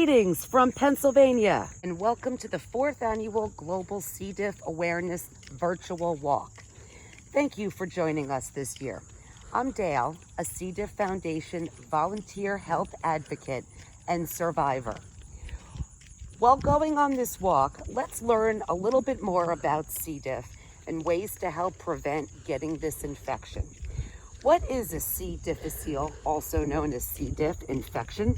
Greetings from Pennsylvania, and welcome to the 4th Annual Global Cdiff Awareness Virtual Walk. Thank you for joining us this year. I'm Dayle, a Cdiff Foundation volunteer health advocate and survivor. While going on this walk, let's learn a little bit more about C. diff and ways to help prevent getting this infection. What is a C. difficile, also known as C. diff infection?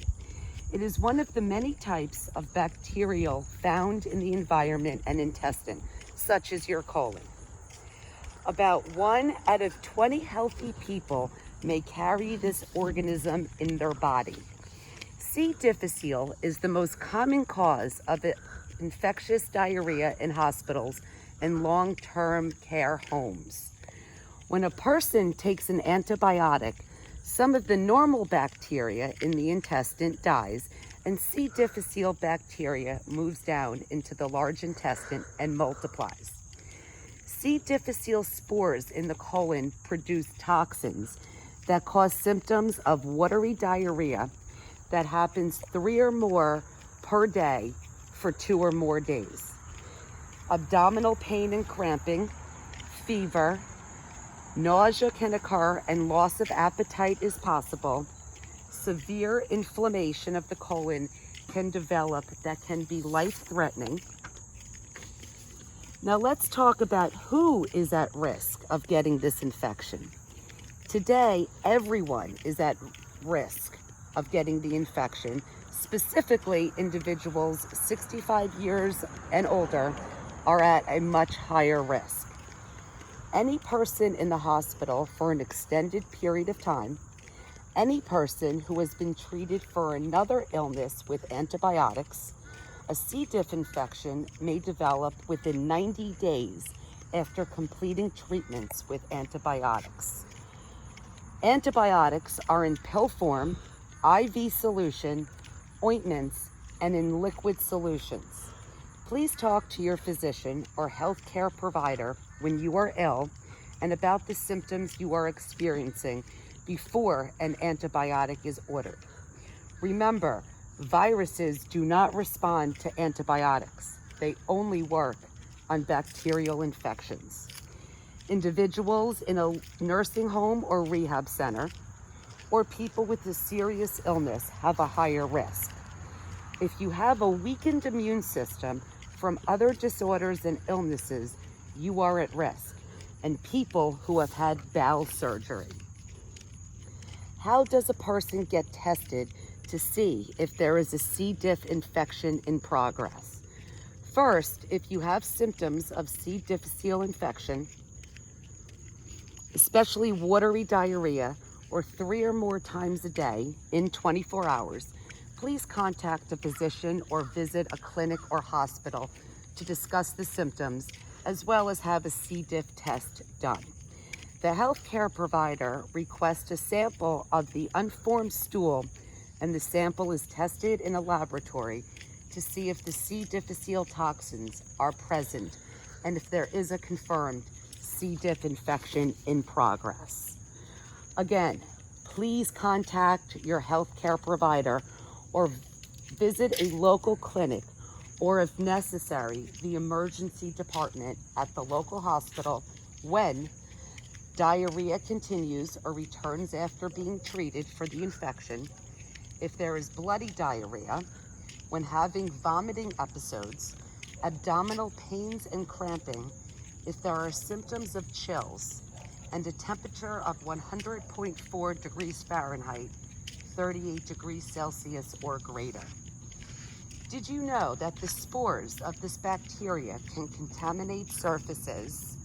It is one of the many types of bacterial found in the environment and intestine, such as your colon. About 1 out of 20 healthy people may carry this organism in their body. C. difficile is the most common cause of infectious diarrhea in hospitals and long-term care homes. When a person takes an antibiotic, some of the normal bacteria in the intestine dies, and C. difficile bacteria moves down into the large intestine and multiplies. C. difficile spores in the colon produce toxins that cause symptoms of watery diarrhea that happens 3 or more per day for 2 or more days. Abdominal pain and cramping, fever, nausea can occur and loss of appetite is possible. Severe inflammation of the colon can develop that can be life-threatening. Now let's talk about who is at risk of getting this infection. Today, everyone is at risk of getting the infection. Specifically, individuals 65 years and older are at a much higher risk. Any person in the hospital for an extended period of time, any person who has been treated for another illness with antibiotics, a C. diff infection may develop within 90 days after completing treatments with antibiotics. Antibiotics are in pill form, IV solution, ointments, and in liquid solutions. Please talk to your physician or healthcare provider when you are ill and about the symptoms you are experiencing before an antibiotic is ordered. Remember, viruses do not respond to antibiotics. They only work on bacterial infections. Individuals in a nursing home or rehab center or people with a serious illness have a higher risk. If you have a weakened immune system from other disorders and illnesses, you are at risk, and people who have had bowel surgery. How does a person get tested to see if there is a C. diff infection in progress? First, if you have symptoms of C. difficile infection, especially watery diarrhea, or 3 or more times a day in 24 hours, please contact a physician or visit a clinic or hospital to discuss the symptoms, as well as have a C. diff test done. The healthcare provider requests a sample of the unformed stool, and the sample is tested in a laboratory to see if the C. difficile toxins are present and if there is a confirmed C. diff infection in progress. Again, please contact your healthcare provider or visit a local clinic, or if necessary, the emergency department at the local hospital when diarrhea continues or returns after being treated for the infection, if there is bloody diarrhea, when having vomiting episodes, abdominal pains and cramping, if there are symptoms of chills, and a temperature of 100.4 degrees Fahrenheit, 38 degrees Celsius or greater. Did you know that the spores of this bacteria can contaminate surfaces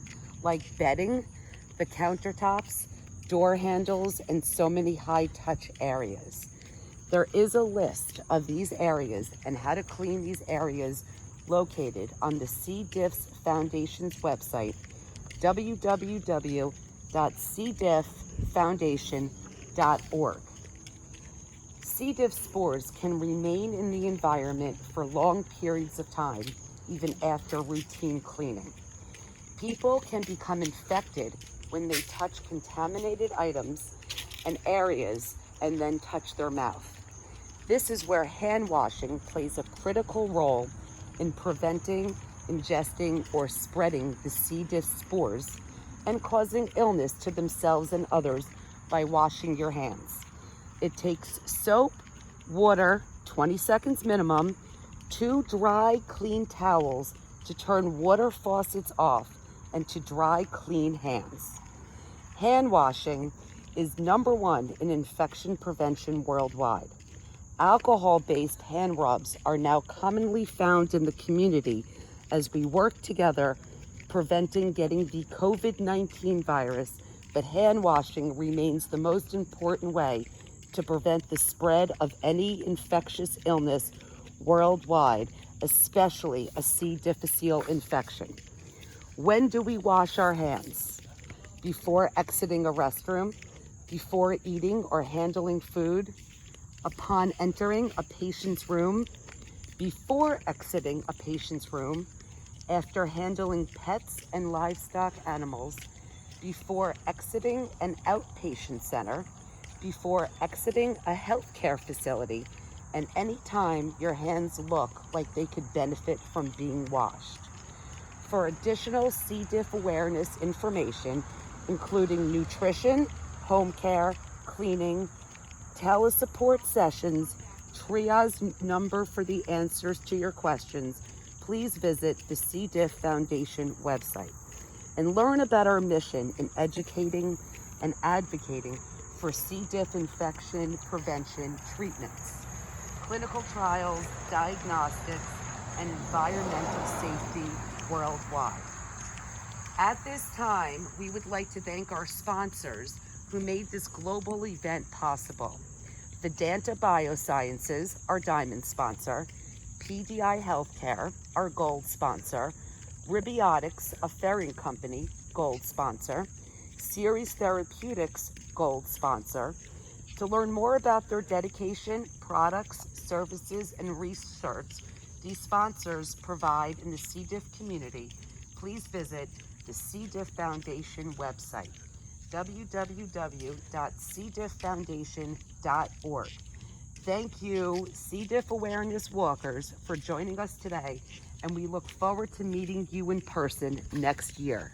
like bedding, the countertops, door handles, and so many high-touch areas? There is a list of these areas and how to clean these areas located on the C. diff Foundation's website, www.cdifffoundation.org. C. diff spores can remain in the environment for long periods of time, even after routine cleaning. People can become infected when they touch contaminated items and areas and then touch their mouth. This is where hand washing plays a critical role in preventing, ingesting, or spreading the C. diff spores and causing illness to themselves and others by washing your hands. It takes soap, water, 20 seconds minimum, 2 dry, clean towels to turn water faucets off and to dry, clean hands. Hand washing is #1 in infection prevention worldwide. Alcohol-based hand rubs are now commonly found in the community as we work together preventing getting the COVID-19 virus, but hand washing remains the most important way to prevent the spread of any infectious illness worldwide, especially a C. difficile infection. When do we wash our hands? Before exiting a restroom, before eating or handling food, upon entering a patient's room, before exiting a patient's room, after handling pets and livestock animals, before exiting an outpatient center, before exiting a healthcare facility, and any time your hands look like they could benefit from being washed. For additional C. diff awareness information, including nutrition, home care, cleaning, telesupport sessions, triage number for the answers to your questions, please visit the C. diff Foundation website and learn about our mission in educating and advocating for C. diff infection prevention treatments, clinical trials, diagnostics, and environmental safety worldwide. At this time, we would like to thank our sponsors who made this global event possible. Vedanta Biosciences, our diamond sponsor, PDI Healthcare, our gold sponsor, Ribiotics, a Ferring company, gold sponsor, Series Therapeutics, gold sponsor. To learn more about their dedication, products, services, and research these sponsors provide in the C. diff community, please visit the C. diff Foundation website, www.cdifffoundation.org. Thank you, C. diff awareness walkers, for joining us today, and we look forward to meeting you in person next year.